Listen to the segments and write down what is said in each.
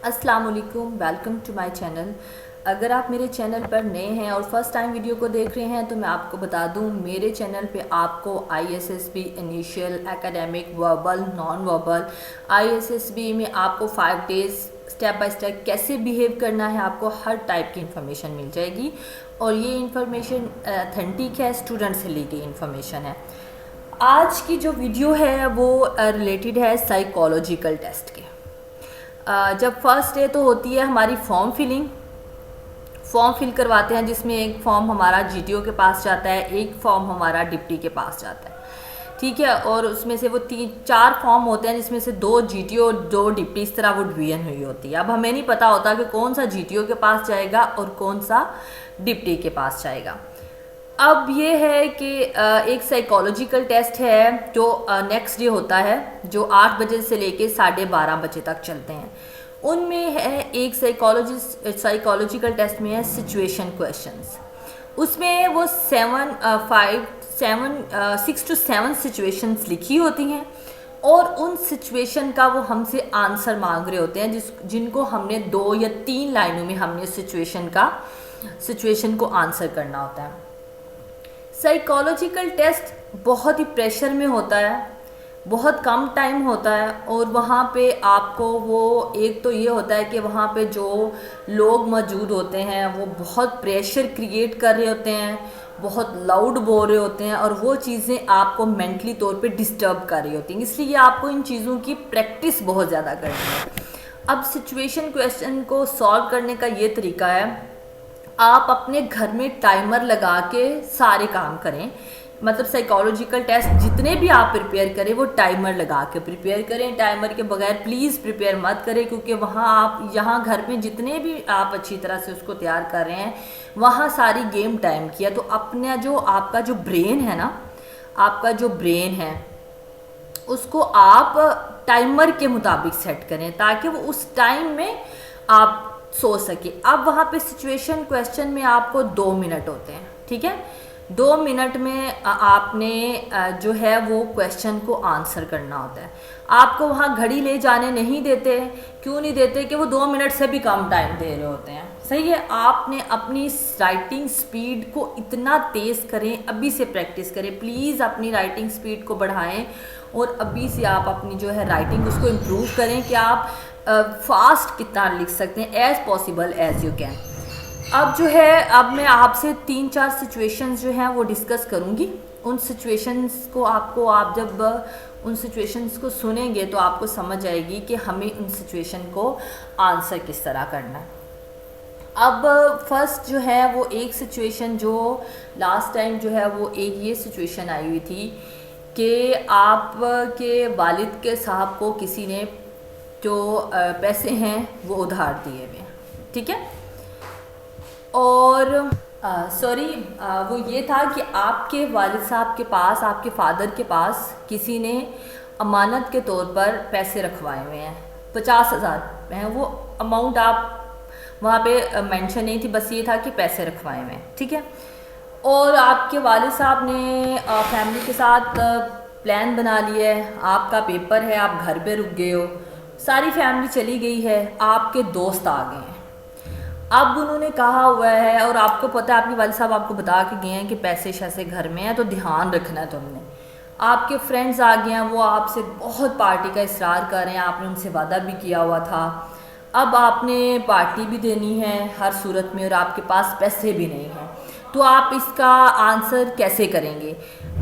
अस्सलाम वालेकुम, welcome to my channel. अगर आप मेरे चैनल पर नए हैं और फर्स्ट टाइम वीडियो को देख रहे हैं तो मैं आपको बता दूं, मेरे चैनल पे आपको ISSB initial, academic, verbal, non verbal, ISSB में आपको 5 डेज स्टेप बाय स्टेप कैसे बिहेव करना है, आपको हर टाइप की इन्फॉर्मेशन मिल जाएगी। और ये इन्फॉर्मेशन अथेंटिक है, स्टूडेंट से ली गई इन्फॉर्मेशन है। आज की जो वीडियो है वो रिलेटेड है साइकोलॉजिकल टेस्ट के। जब फर्स्ट डे तो होती है हमारी फॉर्म फिल करवाते हैं, जिसमें एक फॉर्म हमारा जीटीओ के पास जाता है, एक फॉर्म हमारा डिप्टी के पास जाता है, ठीक है। और उसमें से वो 3-4 फॉर्म होते हैं, जिसमें से 2 जीटीओ 2 डिप्टी, इस तरह वो डिवीजन हुई होती है। अब हमें नहीं पता होता कि कौन सा जीटीओ के पास जाएगा और कौन सा डिप्टी के पास जाएगा। अब ये है कि एक साइकोलॉजिकल टेस्ट है जो नेक्स्ट डे होता है, जो 8 बजे से लेके 12:30 बजे तक चलते हैं। उनमें है एक साइकोलॉजिकल टेस्ट में है सिचुएशन क्वेश्चंस। उसमें वो 6 to 7 सिचुएशंस लिखी होती हैं और उन सिचुएशन का वो हमसे आंसर मांग रहे होते हैं, जिनको हमने 2 या 3 लाइनों में हमने सिचुएशन को आंसर करना होता है। साइकोलॉजिकल टेस्ट बहुत ही प्रेशर में होता है, बहुत कम टाइम होता है, और वहाँ पे आपको वो एक तो ये होता है कि वहाँ पे जो लोग मौजूद होते हैं वो बहुत प्रेशर क्रिएट कर रहे होते हैं, बहुत लाउड बोल रहे होते हैं, और वो चीज़ें आपको मेंटली तौर पे डिस्टर्ब कर रही होती हैं। इसलिए आपको इन चीज़ों की प्रैक्टिस बहुत ज़्यादा करनी है। अब सिचुएशन क्वेश्चन को सॉल्व करने का ये तरीका है, आप अपने घर में टाइमर लगा के सारे काम करें। मतलब साइकोलॉजिकल टेस्ट जितने भी आप प्रिपेयर करें वो टाइमर लगा के प्रिपेयर करें। टाइमर के बगैर प्लीज़ प्रिपेयर मत करें, क्योंकि वहाँ आप यहाँ घर में जितने भी आप अच्छी तरह से उसको तैयार कर रहे हैं वहाँ सारी गेम टाइम किया। तो अपना जो आपका जो ब्रेन है ना, आपका जो ब्रेन है उसको आप टाइमर के मुताबिक सेट करें, ताकि वो उस टाइम में आप सोच सके। अब वहाँ पे सिचुएशन क्वेश्चन में आपको 2 मिनट होते हैं, ठीक है। 2 मिनट में आपने जो है वो क्वेश्चन को आंसर करना होता है। आपको वहाँ घड़ी ले जाने नहीं देते। क्यों नहीं देते? कि वो 2 मिनट से भी कम टाइम दे रहे होते हैं, सही है। आपने अपनी राइटिंग स्पीड को इतना तेज़ करें, अभी से प्रैक्टिस करें प्लीज़, अपनी राइटिंग स्पीड को बढ़ाएं और अभी से आप अपनी जो है राइटिंग उसको इम्प्रूव करें कि आप फास्ट कितना लिख सकते हैं, as possible as you can. अब जो है, अब मैं आपसे 3-4 सिचुएशंस जो हैं वो डिस्कस करूँगी। उन सिचुएशंस को आप जब उन सिचुएशंस को सुनेंगे तो आपको समझ आएगी कि हमें उन सिचुएशन को आंसर किस तरह करना है। अब फर्स्ट जो है वो एक सिचुएशन जो लास्ट टाइम जो है वो एक ये सिचुएशन आई हुई थी कि आपके वालिद के साहब को किसी ने जो पैसे हैं वो उधार दिए हुए, ठीक है। और वो ये था कि आपके वालिद साहब के पास, आपके फादर के पास किसी ने अमानत के तौर पर पैसे रखवाए हुए हैं, 50,000 हैं। वो अमाउंट आप वहाँ पे मेंशन नहीं थी, बस ये था कि पैसे रखवाए हुए हैं, ठीक है। और आपके वालिद साहब ने फैमिली के साथ प्लान बना लिया है, आपका पेपर है, आप घर पे रुक गए हो, सारी फैमिली चली गई है, आपके दोस्त आ गए हैं। अब उन्होंने कहा हुआ है, और आपको पता है, आपके वालिद साहब आपको बता के गए हैं कि पैसे शैसे घर में हैं तो ध्यान रखना है तुमने। आपके फ्रेंड्स आ गए हैं, वो आपसे बहुत पार्टी का इसरार कर रहे हैं, आपने उनसे वादा भी किया हुआ था। अब आपने पार्टी भी देनी है हर सूरत में और आपके पास पैसे भी नहीं हैं, तो आप इसका आंसर कैसे करेंगे?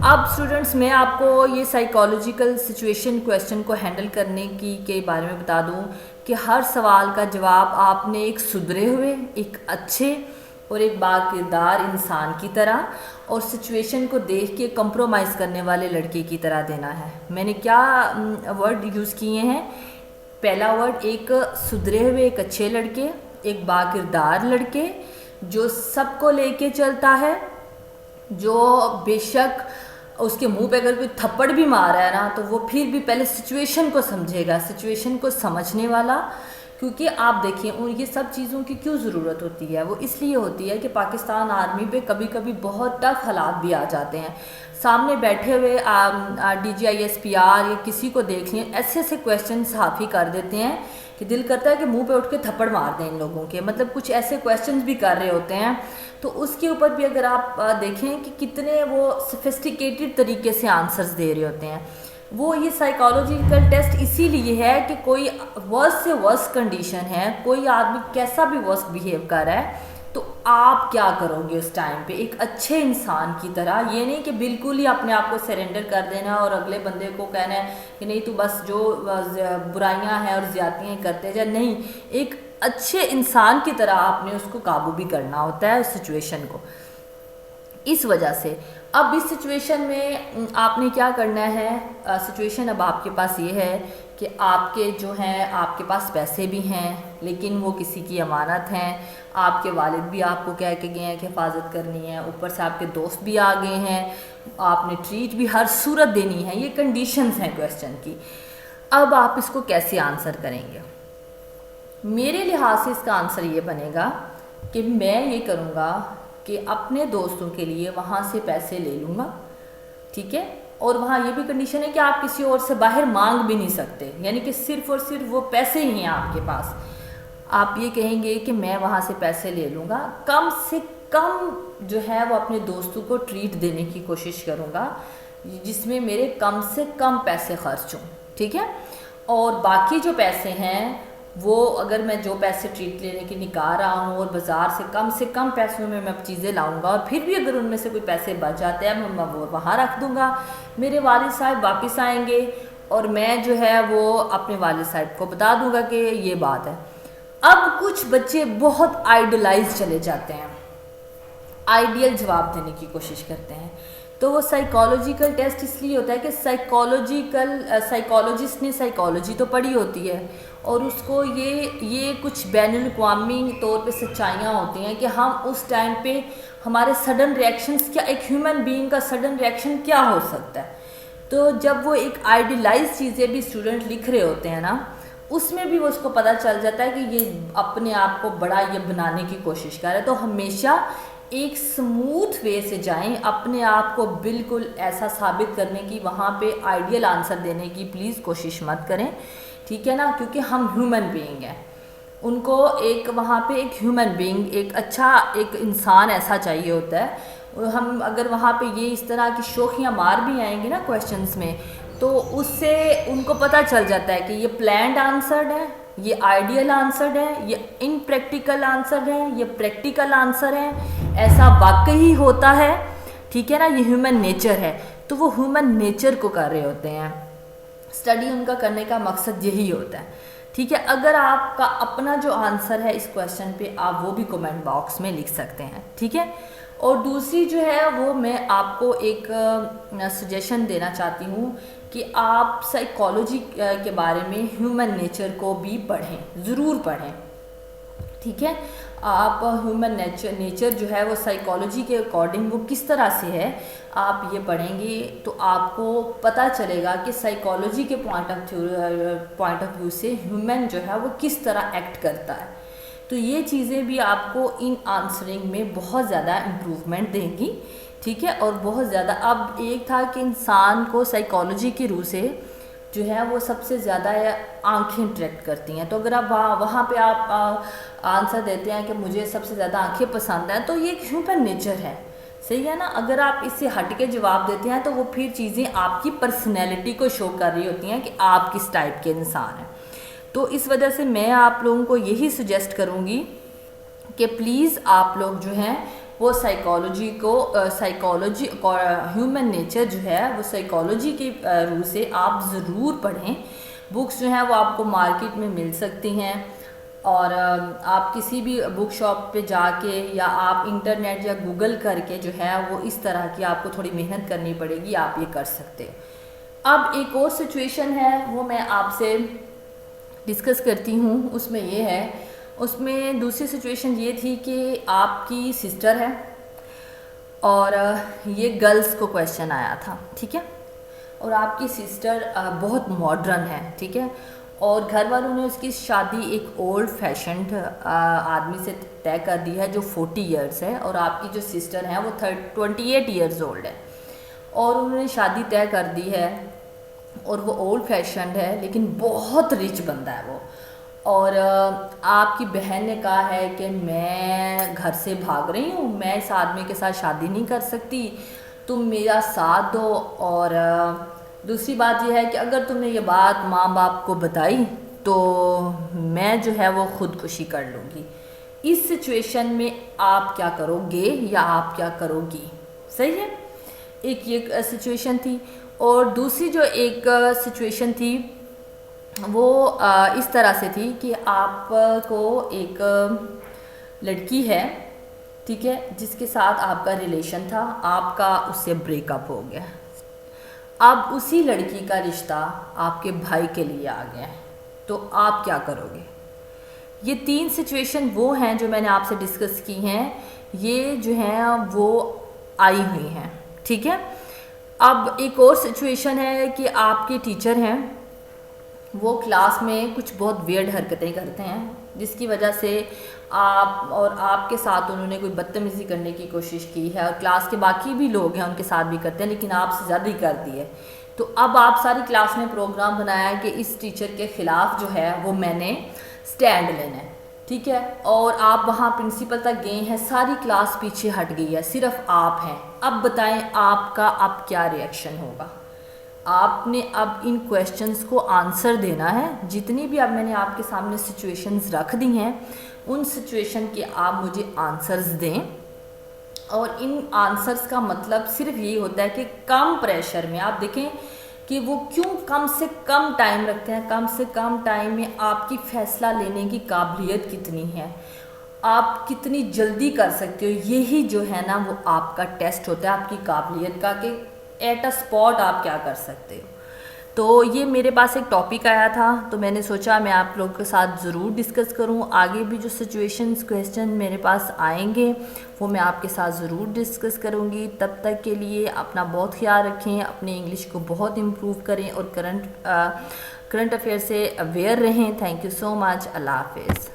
अब स्टूडेंट्स, मैं आपको ये साइकोलॉजिकल सिचुएशन क्वेश्चन को हैंडल करने के बारे में बता दूं कि हर सवाल का जवाब आपने एक सुधरे हुए, एक अच्छे और एक बाकिरदार इंसान की तरह, और सिचुएशन को देख के कंप्रोमाइज़ करने वाले लड़के की तरह देना है। मैंने क्या वर्ड यूज़ किए हैं? पहला वर्ड एक सुधरे हुए, एक अच्छे लड़के, एक बाकिरदार लड़के जो सबको लेके चलता है, जो बेशक उसके मुंह पे अगर कोई थप्पड़ भी मार रहा है ना तो वो फिर भी पहले सिचुएशन को समझेगा, सिचुएशन को समझने वाला। क्योंकि आप देखिए, ये सब चीज़ों की क्यों ज़रूरत होती है? वो इसलिए होती है कि पाकिस्तान आर्मी पे कभी कभी बहुत टफ हालात भी आ जाते हैं। सामने बैठे हुए DGISPR या किसी को देख लें, ऐसे ऐसे क्वेश्चन हाफी कर देते हैं कि दिल करता है कि मुंह पे उठ के थप्पड़ मार दें इन लोगों के, मतलब कुछ ऐसे क्वेश्चंस भी कर रहे होते हैं। तो उसके ऊपर भी अगर आप देखें कि कितने वो सोफिस्टिकेटेड तरीके से आंसर्स दे रहे होते हैं। वो ये साइकोलॉजिकल टेस्ट इसीलिए है कि कोई वर्स्ट से वर्स्ट कंडीशन है, कोई आदमी कैसा भी वर्स्ट बिहेव कर रहा है, तो आप क्या करोगे उस टाइम पे एक अच्छे इंसान की तरह। ये नहीं कि बिल्कुल ही अपने आप को सरेंडर कर देना और अगले बंदे को कहना है कि नहीं तू बस जो बुराइयां हैं और ज़्यादतियाँ करते जा, नहीं, एक अच्छे इंसान की तरह आपने उसको काबू भी करना होता है उस सिचुएशन को। इस वजह से अब इस सिचुएशन में आपने क्या करना है, सिचुएशन अब आपके पास ये है कि आपके जो हैं आपके पास पैसे भी हैं लेकिन वो किसी की अमानत हैं, आपके वालिद भी आपको कह के गए हैं कि हिफाजत करनी है, ऊपर से आपके दोस्त भी आ गए हैं, आपने ट्रीट भी हर सूरत देनी है, ये कंडीशंस हैं क्वेश्चन की। अब आप इसको कैसे आंसर करेंगे? मेरे लिहाज से इसका आंसर ये बनेगा कि मैं ये करूँगा कि अपने दोस्तों के लिए वहाँ से पैसे ले लूँगा, ठीक है, और वहाँ ये भी कंडीशन है कि आप किसी और से बाहर मांग भी नहीं सकते, यानी कि सिर्फ और सिर्फ वो पैसे ही हैं आपके पास। आप ये कहेंगे कि मैं वहाँ से पैसे ले लूँगा, कम से कम जो है वो अपने दोस्तों को ट्रीट देने की कोशिश करूँगा जिसमें मेरे कम से कम पैसे खर्च हों, ठीक है, और बाकी जो पैसे हैं वो अगर मैं जो पैसे ट्रीट लेने की निकाल रहा हूँ और बाज़ार से कम पैसों में मैं चीज़ें लाऊंगा, और फिर भी अगर उनमें से कोई पैसे बच जाते हैं मैं वो वहाँ रख दूँगा। मेरे वालिद साहब वापस आएंगे और मैं जो है वो अपने वालिद साहब को बता दूँगा कि ये बात है। अब कुछ बच्चे बहुत आइडलाइज चले जाते हैं, आइडियल जवाब देने की कोशिश करते हैं। तो वो साइकोलॉजिकल टेस्ट इसलिए होता है कि साइकोलॉजिस्ट ने साइकोलॉजी तो पढ़ी होती है और उसको ये कुछ बैनुल-अक़वामी तौर पे सच्चाइयाँ होती हैं कि हम उस टाइम पे हमारे सडन रिएक्शंस क्या, एक ह्यूमन बीइंग का सडन रिएक्शन क्या हो सकता है। तो जब वो एक आइडियलाइज चीज़ें भी स्टूडेंट लिख रहे होते हैं ना, उसमें भी वो उसको पता चल जाता है कि ये अपने आप को बड़ा ये बनाने की कोशिश कर रहा है। तो हमेशा एक स्मूथ वे से जाएं, अपने आप को बिल्कुल ऐसा साबित करने की, वहाँ पे आइडियल आंसर देने की प्लीज़ कोशिश मत करें, ठीक है ना, क्योंकि हम ह्यूमन बीइंग हैं। उनको एक वहाँ पे एक ह्यूमन बीइंग, एक अच्छा एक इंसान ऐसा चाहिए होता है। और हम अगर वहाँ पे ये इस तरह की शोखियाँ मार भी आएंगे ना क्वेश्चंस में, तो उससे उनको पता चल जाता है कि ये प्लान्ड आंसर्ड है, ये आइडियल आंसर है, ये इनप्रैक्टिकल आंसर है, ये प्रैक्टिकल आंसर है, ऐसा वाकई होता है, ठीक है ना, ये ह्यूमन नेचर है। तो वो ह्यूमन नेचर को कर रहे होते हैं, स्टडी उनका करने का मकसद यही होता है, ठीक है। अगर आपका अपना जो आंसर है इस क्वेश्चन पे, आप वो भी कमेंट बॉक्स में लिख सकते हैं, ठीक है। और दूसरी जो है वो मैं आपको एक सजेशन देना चाहती हूँ कि आप साइकोलॉजी के बारे में, ह्यूमन नेचर को भी पढ़ें, ज़रूर पढ़ें, ठीक है। आप ह्यूमन नेचर जो है वो साइकोलॉजी के अकॉर्डिंग वो किस तरह से है, आप ये पढ़ेंगे तो आपको पता चलेगा कि साइकोलॉजी के पॉइंट ऑफ व्यू से ह्यूमन जो है वो किस तरह एक्ट करता है। तो ये चीज़ें भी आपको इन आंसरिंग में बहुत ज़्यादा इम्प्रूवमेंट देंगी, ठीक है। और बहुत ज़्यादा, अब एक था कि इंसान को साइकोलॉजी की रूह से जो है वो सबसे ज़्यादा आंखें इंट्रैक्ट करती हैं। तो अगर आप वहाँ पे आप आंसर देते हैं कि मुझे सबसे ज़्यादा आंखें पसंद हैं, तो ये एक ह्यूमन नेचर है, सही है ना। अगर आप इससे हट के जवाब देते हैं तो वो फिर चीज़ें आपकी पर्सनैलिटी को शो कर रही होती हैं कि आप किस टाइप के इंसान हैं। तो इस वजह से मैं आप लोगों को यही सजेस्ट करूँगी कि प्लीज़ आप लोग जो हैं वो साइकोलॉजी ह्यूमन नेचर जो है वो साइकोलॉजी की रूह से आप ज़रूर पढ़ें। बुक्स जो हैं वो आपको मार्केट में मिल सकती हैं, और आप किसी भी बुक शॉप पे जाके या आप इंटरनेट या गूगल करके जो है वो इस तरह की आपको थोड़ी मेहनत करनी पड़ेगी, आप ये कर सकते हो। अब एक और सिचुएशन है वो मैं आपसे डिस्कस करती हूँ, उसमें ये है, उसमें दूसरी सिचुएशन ये थी कि आपकी सिस्टर है और ये गर्ल्स को क्वेश्चन आया था, ठीक है, और आपकी सिस्टर बहुत मॉडर्न है, ठीक है, और घर वालों ने उसकी शादी एक ओल्ड फैशन्ड आदमी से तय कर दी है जो 40 इयर्स है, और आपकी जो सिस्टर है वो 28 इयर्स ओल्ड है, और उन्होंने शादी तय कर दी है, और वो ओल्ड फैशन्ड है लेकिन बहुत रिच बंदा है वो, और आपकी बहन ने कहा है कि मैं घर से भाग रही हूँ, मैं इस आदमी के साथ शादी नहीं कर सकती, तुम मेरा साथ दो। और दूसरी बात यह है कि अगर तुमने ये बात माँ बाप को बताई तो मैं जो है वो ख़ुदकुशी कर लूँगी। इस सिचुएशन में आप क्या करोगे या आप क्या करोगी? सही है, एक ये सिचुएशन थी। और दूसरी जो एक सिचुएशन थी वो इस तरह से थी कि आपको एक लड़की है, ठीक है, जिसके साथ आपका रिलेशन था, आपका उससे ब्रेकअप हो गया। अब उसी लड़की का रिश्ता आपके भाई के लिए आ गया है, तो आप क्या करोगे? ये 3 सिचुएशन वो हैं जो मैंने आपसे डिस्कस की हैं, ये जो हैं वो आई हुई हैं, ठीक है। अब एक और सिचुएशन है कि आपके टीचर हैं, वो क्लास में कुछ बहुत वियर्ड हरकतें करते हैं, जिसकी वजह से आप और आपके साथ उन्होंने कोई बदतमीज़ी करने की कोशिश की है, और क्लास के बाकी भी लोग हैं उनके साथ भी करते हैं, लेकिन आपसे ज़्यादा ही कर दी है। तो अब आप सारी क्लास में प्रोग्राम बनाया है कि इस टीचर के ख़िलाफ़ जो है वो मैंने स्टैंड लेना है, ठीक है। और आप वहाँ प्रिंसिपल तक गए हैं, सारी क्लास पीछे हट गई है, सिर्फ आप हैं। अब बताएं आपका अब क्या रिएक्शन होगा? आपने अब इन क्वेश्चंस को आंसर देना है। जितनी भी अब मैंने आपके सामने सिचुएशंस रख दी हैं, उन सिचुएशन के आप मुझे आंसर्स दें। और इन आंसर्स का मतलब सिर्फ यही होता है कि कम प्रेशर में, आप देखें कि वो क्यों कम से कम टाइम रखते हैं, कम से कम टाइम में आपकी फ़ैसला लेने की काबिलियत कितनी है, आप कितनी जल्दी कर सकते हो, यही जो है ना वो आपका टेस्ट होता है आपकी काबिलियत का, कि एट अ स्पॉट आप क्या कर सकते हो। तो ये मेरे पास एक टॉपिक आया था, तो मैंने सोचा मैं आप लोगों के साथ ज़रूर डिस्कस करूं। आगे भी जो सिचुएशंस क्वेश्चन मेरे पास आएंगे वो मैं आपके साथ ज़रूर डिस्कस करूंगी। तब तक के लिए अपना बहुत ख्याल रखें, अपने इंग्लिश को बहुत इम्प्रूव करें और करंट अफेयर से अवेयर रहें। Thank you so much. अल्लाह हाफिज़।